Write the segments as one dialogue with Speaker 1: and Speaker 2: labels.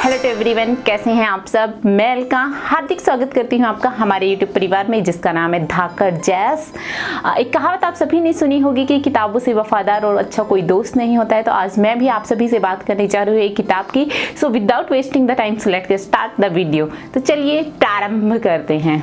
Speaker 1: Hello to everyone, कैसे हैं आप सब। मैं अलका हार्दिक स्वागत करती हूं आपका हमारे यूट्यूब परिवार में, जिसका नाम है धाकड़ जैस। एक कहावत आप सभी ने सुनी होगी कि किताबों से वफादार और अच्छा कोई दोस्त नहीं होता है। तो आज मैं भी आप सभी से बात करने जा रही हूँ एक किताब की। So without wasting the time, so let's get start the video. तो चलिए प्रारंभ करते हैं।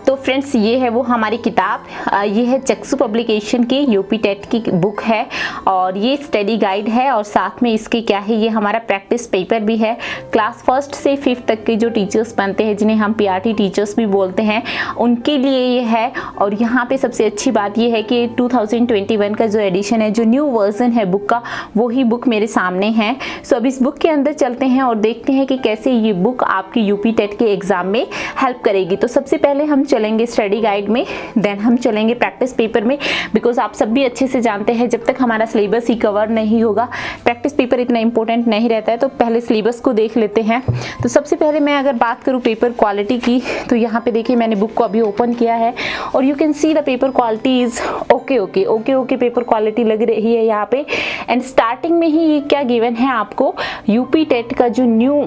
Speaker 1: तो फ्रेंड्स, ये है वो हमारी किताब। ये है चक्षु पब्लिकेशन की यूपी टेट की बुक है और ये स्टडी गाइड है और साथ में इसके क्या है, ये हमारा प्रैक्टिस पेपर भी है। क्लास 1 से 5 तक के जो टीचर्स बनते हैं, जिन्हें हम पीआरटी टीचर्स भी बोलते हैं, उनके लिए ये है। और यहाँ पे सबसे अच्छी बात ये है कि 2021 का जो एडिशन है, जो न्यू वर्जन है बुक का, वो ही बुक मेरे सामने है। सो अब इस बुक के अंदर चलते हैं और देखते हैं कि कैसे ये बुक आपकी यूपी टेट के एग्जाम में हेल्प करेगी। तो सबसे पहले हम चलेंगे स्टडी गाइड में, देन हम चलेंगे प्रैक्टिस पेपर में। बिकॉज आप सब भी अच्छे से जानते हैं, जब तक हमारा सिलेबस ही कवर नहीं होगा, प्रैक्टिस पेपर इतना इंपॉर्टेंट नहीं रहता है। तो पहले सिलेबस को देख लेते हैं। तो सबसे पहले मैं अगर बात करूं पेपर क्वालिटी की, तो यहाँ पे देखिए मैंने बुक को अभी ओपन किया है और you can see the paper quality is okay paper quality लग रही है यहाँ पे। एंड स्टार्टिंग में ही ये क्या गिवन है आपको, यूपी टेट का जो न्यू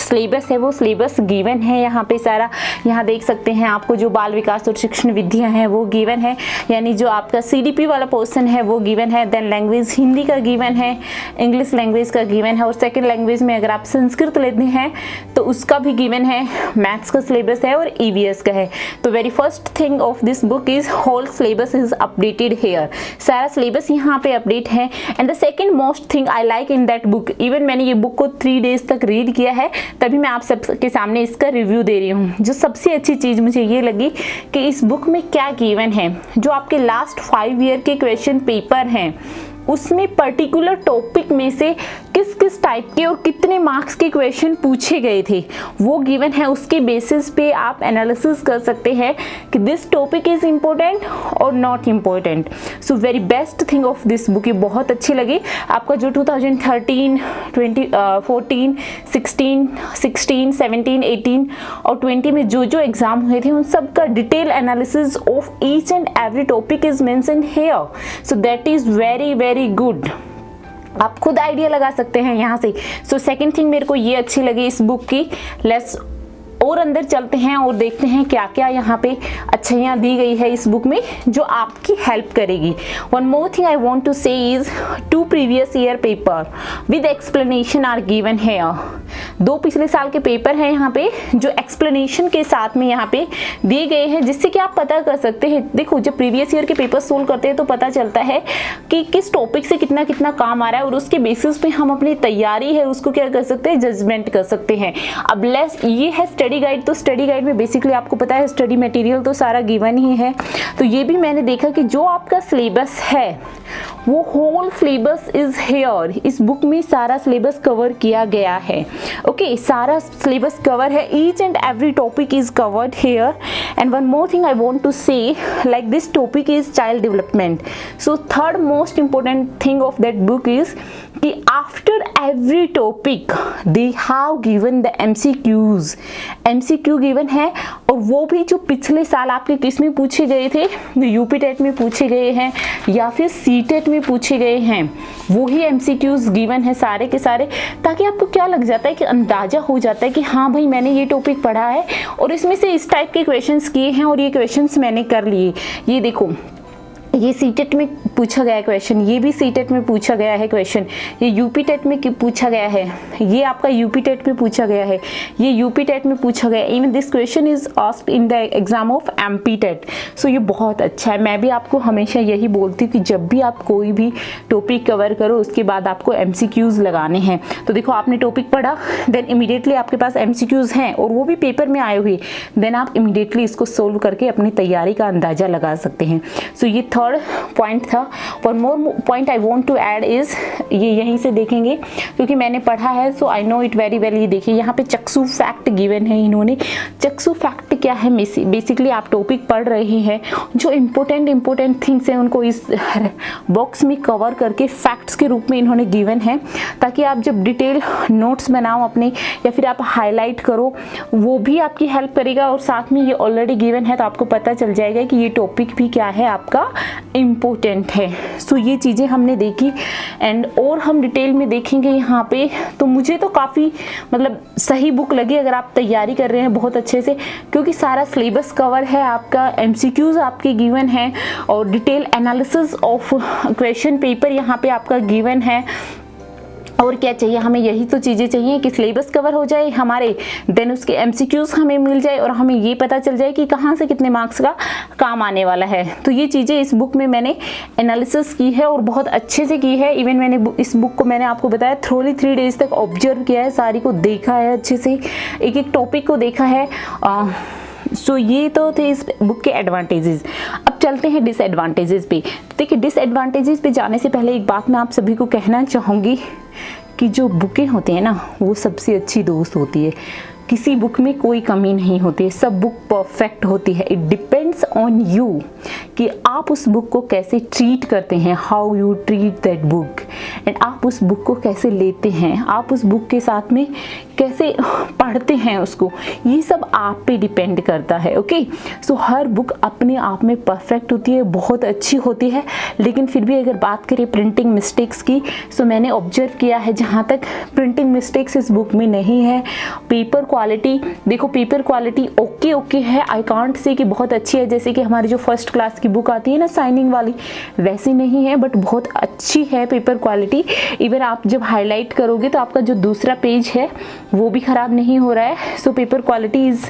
Speaker 1: सिलेबस है, वो सिलेबस गिवन है यहाँ पे सारा। यहाँ देख सकते हैं आपको जो बाल विकास और शिक्षण विधियां हैं वो गिवन है, यानी जो आपका सीडीपी वाला पोर्शन है वो गिवन है। देन लैंग्वेज हिंदी का गिवन है, इंग्लिश लैंग्वेज का गिवन है और सेकंड लैंग्वेज में अगर आप संस्कृत लेते हैं तो उसका भी गिवन है। मैथ्स का सिलेबस है और ईवीएस का है। तो very first thing of this book is whole syllabus is updated here. सारा सिलेबस यहाँ पे अपडेट है। And the second most thing I like in that book, even मैंने ये बुक को 3 डेज तक रीड किया है, तभी मैं आप सबके सामने इसका रिव्यू दे रही हूँ। जो सबसे अच्छी चीज मुझे ये लगी कि इस बुक में क्या गिवन है, जो आपके लास्ट 5 ईयर के क्वेश्चन पेपर हैं, उसमें पर्टिकुलर टॉपिक में से किस किस टाइप के और कितने मार्क्स के क्वेश्चन पूछे गए थे वो गिवन है। उसके बेसिस पे आप एनालिसिस कर सकते हैं कि दिस टॉपिक इज इम्पोर्टेंट और not important. So very best thing of this book, ये बहुत अच्छी लगी। आपका जो 2013, 14, 16, 17, 18 और 20 में जो जो एग्जाम हुए थे, उन सब का detail analysis of each and every topic is mentioned here. So that is very good. आप खुद आइडिया लगा सकते हैं यहाँ से। सो सेकंड थिंग मेरे को ये अच्छी लगी इस बुक की। लेट्स और अंदर चलते हैं और देखते हैं क्या क्या यहाँ पे अच्छाइयाँ दी गई है इस बुक में जो आपकी हेल्प करेगी। One more thing I want to say is 2 previous year paper with explanation are given here. 2 पिछले साल के पेपर हैं यहाँ पे, जो एक्सप्लेनेशन के साथ में यहाँ पे दिए गए हैं, जिससे कि आप पता कर सकते हैं। देखो, जब प्रीवियस ईयर के पेपर सोल्व करते हैं तो पता चलता है कि किस टॉपिक से कितना कितना काम आ रहा है और उसके बेसिस पे हम अपनी तैयारी है उसको क्या कर सकते हैं, जजमेंट कर सकते हैं। अब ये है स्टडी गाइड। तो स्टडी गाइड में बेसिकली आपको पता है स्टडी मटेरियल तो सारा गिवन ही है। तो ये भी मैंने देखा कि जो आपका सिलेबस है वो होल सिलेबस इज हेयर। इस बुक में सारा सिलेबस कवर किया गया है। ओके, सारा सिलेबस कवर है, each and every topic is covered here. And one more thing I want to say, like this topic is child development. So third most important thing of that book is कि after every topic they have given the MCQ given है, और वो भी जो पिछले साल आपके किस में पूछे गए थे, यूपी टेट में पूछे गए हैं या फिर सीटेट में पूछे गए हैं, वो ही MCQs गिवन है सारे के सारे। ताकि आपको क्या लग जाता है कि अंदाजा हो जाता है कि हाँ भाई, मैंने ये टॉपिक पढ़ा है और इसमें से इस टाइप के क्वेश्चंस किए हैं और ये क्वेश्चंस मैंने कर लिए। ये देखो, ये सीटेट में पूछा गया क्वेश्चन, ये भी सीटेट में पूछा गया है क्वेश्चन, ये यूपी टेट में पूछा गया है, ये आपका यूपी टेट में पूछा गया है, ये यूपी टेट में पूछा गया। Even this question is asked in the exam of MP TET. So ये बहुत अच्छा है। मैं भी आपको हमेशा यही बोलती हूँ कि जब भी आप कोई भी टॉपिक कवर करो, उसके बाद आपको MCQs लगाने हैं। तो देखो, आपने टॉपिक पढ़ा, देन इमीडिएटली आपके पास MCQs हैं और वो भी पेपर में आए हुए, देन आप इमीडिएटली इसको सोल्व करके अपनी तैयारी का अंदाजा लगा सकते हैं। सो ये थर्ड पॉइंट था। One more point I want to add is, ये यहीं से देखेंगे क्योंकि मैंने पढ़ा है, so I know it very well. ये देखिए, यहाँ पे चक्षु फैक्ट गिवन है इन्होंने। चक्षु फैक्ट क्या है, बेसिकली आप टॉपिक पढ़ रहे हैं, जो इंपॉर्टेंट थिंग्स हैं उनको इस बॉक्स में कवर करके फैक्ट्स के रूप में इन्होंने गिवन है, ताकि आप जब डिटेल नोट्स बनाओ अपने या फिर आप हाईलाइट करो, वो भी आपकी हेल्प करेगा। और साथ में ये ऑलरेडी गिवन है तो आपको पता चल जाएगा कि ये टॉपिक भी क्या है आपका इम्पोर्टेंट है। सो ये चीज़ें हमने देखी एंड और हम डिटेल में देखेंगे यहाँ पे। तो मुझे तो काफ़ी मतलब सही बुक लगी अगर आप तैयारी कर रहे हैं बहुत अच्छे से, क्योंकि सारा सिलेबस कवर है आपका, MCQs आपके गिवन हैं और detail analysis of question paper यहाँ पे आपका गिवन है। और क्या चाहिए हमें, यही तो चीज़ें चाहिए कि सिलेबस कवर हो जाए हमारे, देन उसके MCQs हमें मिल जाए और हमें ये पता चल जाए कि कहाँ से कितने मार्क्स का काम आने वाला है। तो ये चीज़ें इस बुक में मैंने एनालिसिस की है और बहुत अच्छे से की है। इवन मैंने इस बुक को मैंने आपको बताया थ्रोली 3 डेज तक ऑब्जर्व किया है, सारी को देखा है अच्छे से, एक एक टॉपिक को देखा है। सो ये तो थे इस बुक के एडवांटेजेस। अब चलते हैं डिसएडवांटेजेस पे। देखिए डिसएडवांटेजेस पे जाने से पहले एक बात मैं आप सभी को कहना चाहूँगी कि जो बुकें होती हैं ना वो सबसे अच्छी दोस्त होती है। किसी बुक में कोई कमी नहीं होती है, सब बुक परफेक्ट होती है। इट डिपेंड्स ऑन यू कि आप उस बुक को कैसे ट्रीट करते हैं, how you treat that book, and आप उस बुक को कैसे लेते हैं, आप उस बुक के साथ में कैसे पढ़ते हैं उसको, ये सब आप पे डिपेंड करता है। ओके, सो हर बुक अपने आप में परफेक्ट होती है, बहुत अच्छी होती है, लेकिन फिर भी अगर बात करें प्रिंटिंग मिस्टेक्स की, सो मैंने ऑब्जर्व किया है जहाँ तक प्रिंटिंग मिस्टेक्स इस बुक में नहीं है। पेपर क्वालिटी देखो, पेपर क्वालिटी ओके है, आई कांट से कि बहुत अच्छी है, जैसे कि हमारी जो फर्स्ट क्लास की बुक आती है ना साइनिंग वाली, वैसी नहीं है, बट बहुत अच्छी है पेपर क्वालिटी। इवन आप जब हाईलाइट करोगे तो आपका जो दूसरा पेज है वो भी ख़राब नहीं हो रहा है। So paper quality is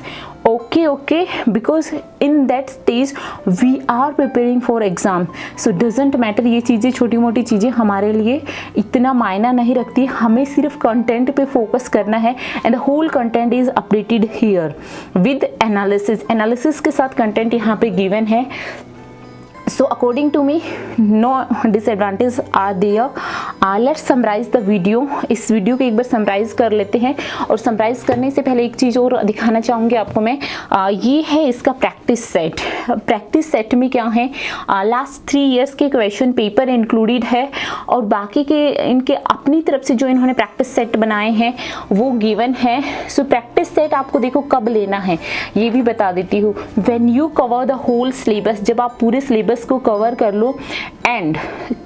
Speaker 1: okay because in that stage we are preparing for exam, so doesn't matter, ये चीज़ें छोटी मोटी चीज़ें हमारे लिए इतना मायना नहीं रखती, हमें सिर्फ कंटेंट पे फोकस करना है and the whole content is updated here with analysis के साथ कंटेंट यहाँ पे गिवन है। So according to me no disadvantages are there. Let's summarize the video. इस वीडियो को एक बार समराइज कर लेते हैं, और समराइज करने से पहले एक चीज़ और दिखाना चाहूँगी आपको मैं, ये है इसका प्रैक्टिस सेट। प्रैक्टिस सेट में क्या है, लास्ट 3 इयर्स के क्वेश्चन पेपर इंक्लूडेड है और बाकी के इनके अपनी तरफ से जो इन्होंने प्रैक्टिस सेट बनाए हैं वो गिवन है। सो प्रैक्टिस सेट आपको देखो कब लेना है ये भी बता देती हूँ, when you cover the whole syllabus, जब आप पूरे सिलेबस को कवर कर लो। एंड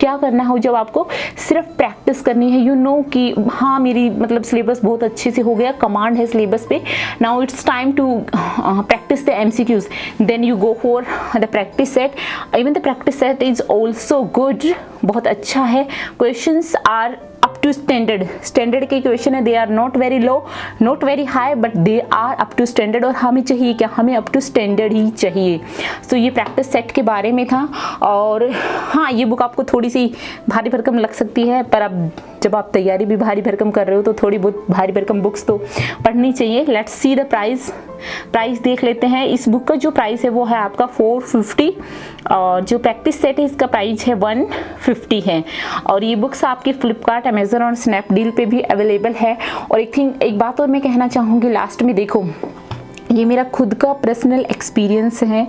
Speaker 1: क्या करना हो, जब आपको सिर्फ प्रैक्टिस करनी है, यू नो कि हाँ मेरी मतलब सिलेबस बहुत अच्छे से हो गया, कमांड है सिलेबस पे, now it's time to practise the MCQs, then you go for the practice set. Even the practice set is also good, बहुत अच्छा है। Questions are up to standard के क्वेश्चन है, they are not very low not very high but they are up to standard, और हमें चाहिए क्या, हमें अप टू स्टैंडर्ड ही चाहिए। सो ये प्रैक्टिस सेट के बारे में था। और हाँ, ये बुक आपको थोड़ी सी भारी भरकम लग सकती है, पर अब जब आप तैयारी भी भारी भरकम कर रहे हो तो थोड़ी बहुत भारी भरकम बुक्स तो पढ़नी चाहिए। लेट्स सी द प्राइस देख लेते हैं। इस बुक का जो प्राइस है वो है आपका 450, और जो प्रैक्टिस सेट है इसका प्राइस है 150 है। और ये बुक्स आपकी फ्लिपकार्ट, अमेजन और स्नैपडील पे भी अवेलेबल है। और एक बात और मैं कहना चाहूँगी लास्ट में, देखो ये मेरा खुद का पर्सनल एक्सपीरियंस है,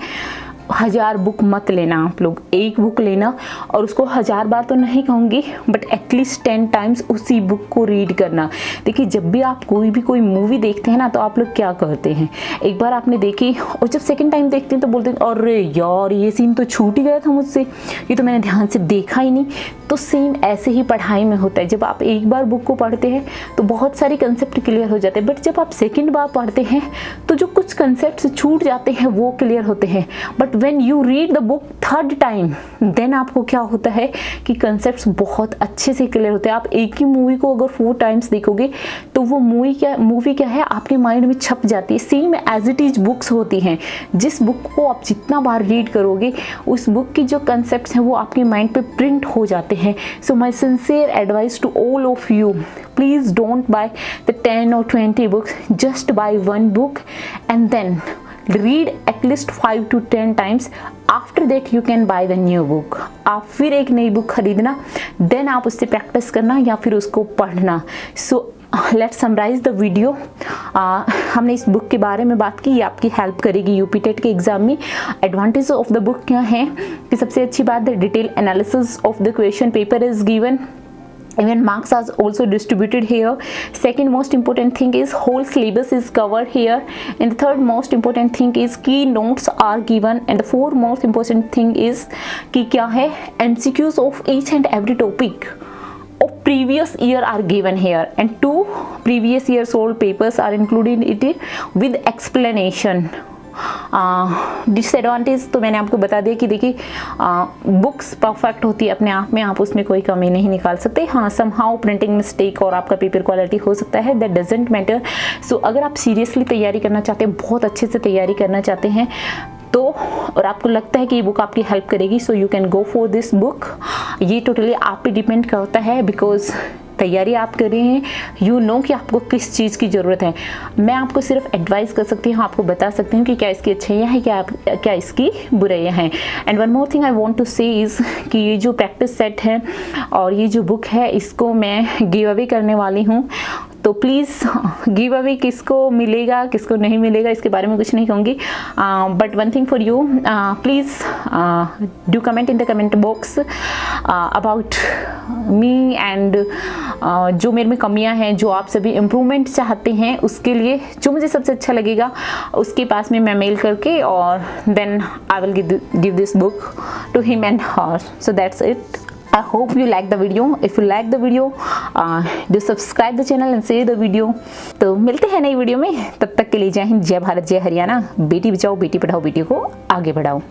Speaker 1: 1000 बुक मत लेना आप लोग, एक बुक लेना, और उसको 1000 बार तो नहीं कहूँगी बट एटलीस्ट 10 टाइम्स उसी बुक को रीड करना। देखिए जब भी आप कोई मूवी देखते हैं ना तो आप लोग क्या करते हैं, एक बार आपने देखी और जब सेकंड टाइम देखते हैं तो बोलते हैं अरे यार ये सीन तो छूट ही गया था मुझसे, ये तो मैंने ध्यान से देखा ही नहीं। तो सेम ऐसे ही पढ़ाई में होता है, जब आप एक बार बुक को पढ़ते हैं तो बहुत सारी कंसेप्ट क्लियर हो जाते हैं, बट जब आप सेकेंड बार पढ़ते हैं तो जो कुछ कंसेप्ट छूट जाते हैं वो क्लियर होते हैं। But when you read the book third time then आपको क्या होता है कि कंसेप्ट्स बहुत अच्छे से क्लियर होते हैं। आप एक ही मूवी को अगर 4 टाइम्स देखोगे तो वो मूवी क्या है आपके माइंड में छप जाती है। Same as it is books होती हैं, जिस बुक को आप जितना बार रीड करोगे उस बुक की जो कंसेप्ट्स हैं वो आपके माइंड पे प्रिंट हो जाते हैं। So my sincere advice to all of you, please don't buy the 10 or 20 books, just buy one book and then read at least 5 to 10 times. After that you can buy the new book. आप फिर एक नई book खरीदना, then आप उससे practice करना या फिर उसको पढ़ना। So let's summarise the video. हमने इस बुक के बारे में बात की, ये आपकी हेल्प करेगी यूपी टेट के एग्जाम में। एडवांटेज ऑफ द बुक क्या है कि सबसे अच्छी बात है detail analysis of the question paper is given, even marks are also distributed here. Second most important thing is whole syllabus is covered here, and the third most important thing is key notes are given, and the fourth most important thing is कि क्या है MCQs of each and every topic of previous year are given here, and 2 previous years old papers are included in it with explanation. Disadvantage तो मैंने आपको बता दिया कि देखिए बुक्स परफेक्ट होती है अपने आप में, आप उसमें कोई कमी नहीं निकाल सकते। हाँ, समहाउ प्रिंटिंग मिस्टेक और आपका पेपर क्वालिटी हो सकता है, दैट डजेंट मैटर। सो अगर आप सीरियसली तैयारी करना चाहते हैं, बहुत अच्छे से तैयारी करना चाहते हैं तो, और आपको लगता है कि ये बुक आपकी हेल्प करेगी, so you can go for this book. ये टोटली आप पे डिपेंड करता है, बिकॉज तैयारी आप कर रहे हैं, यू नो कि आपको किस चीज़ की ज़रूरत है। मैं आपको सिर्फ एडवाइस कर सकती हूँ, आपको बता सकती हूँ कि क्या इसकी अच्छाइयाँ हैं, क्या इसकी बुराइयाँ हैं। And one more thing I want to say is कि ये जो प्रैक्टिस सेट है और ये जो बुक है, इसको मैं गिव अवे करने वाली हूँ। तो प्लीज़ गिव अवे किसको मिलेगा किसको नहीं मिलेगा इसके बारे में कुछ नहीं कहूँगी, but one thing for you, please do comment in the comment box about me, and जो मेरे में कमियां हैं, जो आप सभी इम्प्रूवमेंट चाहते हैं, उसके लिए जो मुझे सबसे अच्छा लगेगा उसके पास में मैं मेल करके, और then I will give this book to him and her. So that's it. I hope you like the video. If you like the video, do subscribe the channel and share the video. तो मिलते हैं नई video में, तब तक के लिए जय हिंद, जय भारत, जय हरियाणा। बेटी बचाओ बेटी पढ़ाओ, बेटी को आगे बढ़ाओ।